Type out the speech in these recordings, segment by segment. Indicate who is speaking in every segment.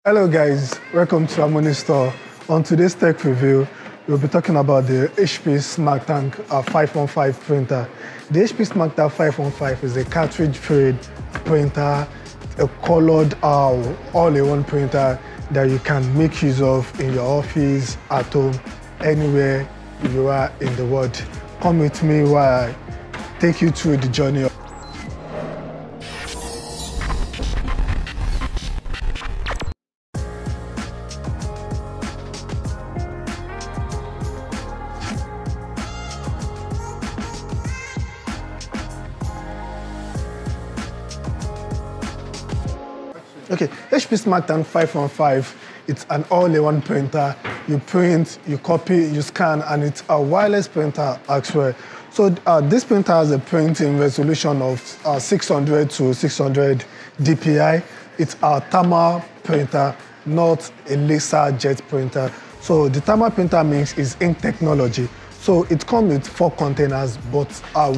Speaker 1: Hello guys, welcome to Harmony Store. On today's tech review, we'll be talking about the HP SmartTank 515 printer. The HP SmartTank 515 is a cartridge-filled printer, a colored all-in-one printer that you can make use of in your office, at home, anywhere you are in the world. Come with me while I take you through the journey. Okay, HP SmartTank 515, it's an all-in-one printer. You print, you copy, you scan, and it's a wireless printer as well. So this printer has a printing resolution of 600 to 600 dpi. It's a thermal printer, not a laser jet printer. So the thermal printer means is ink technology. So it comes with 4 containers, but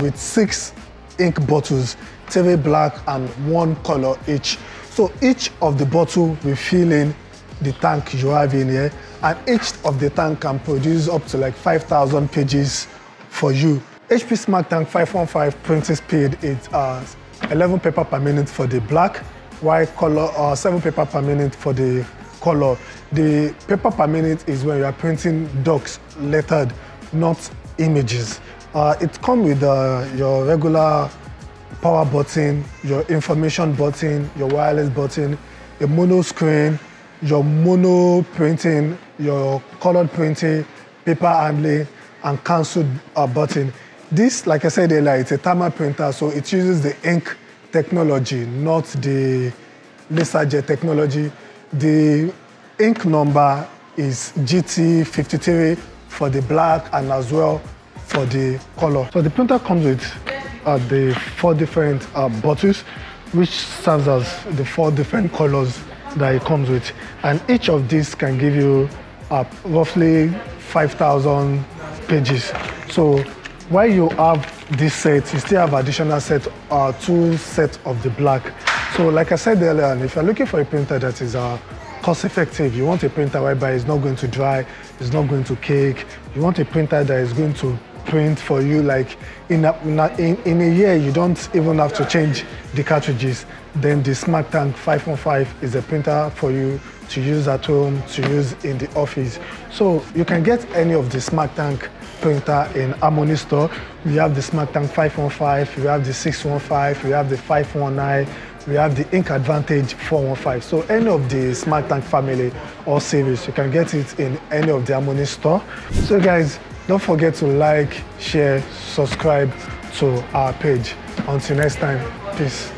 Speaker 1: with 6 ink bottles, 3 black and 1 color each. So each of the bottle will fill in the tank you have in here, and each of the tank can produce up to like 5,000 pages for you. HP SmartTank 515 printing speed is 11 paper per minute for the black, white color, 7 paper per minute for the color. The paper per minute is when you are printing docs, lettered, not images. It comes with your regular power button, your information button, your wireless button, a mono screen, your mono printing, your colored printing, paper handling, and cancel button. This, like I said earlier, it's a thermal printer, so it uses the ink technology, not the laser jet technology. The ink number is GT53 for the black and as well for the color. So the printer comes with the 4 different bottles, which serves as the 4 different colors that it comes with, and each of these can give you roughly 5,000 pages. So while you have this set, you still have additional set, 2 sets of the black. So like I said earlier, if you're looking for a printer that is cost effective, you want a printer whereby it's not going to dry, it's not going to cake, you want a printer that is going to print for you like in a year, you don't even have to change the cartridges, then the SmartTank 515 is a printer for you to use at home, to use in the office. So you can get any of the SmartTank printer in Harmony Store. We have the SmartTank 515, we have the 615, we have the 519, we have the Ink Advantage 415. So any of the SmartTank family or series, you can get it in any of the Harmony Store. So guys, don't forget to like, share, subscribe to our page. Until next time, peace.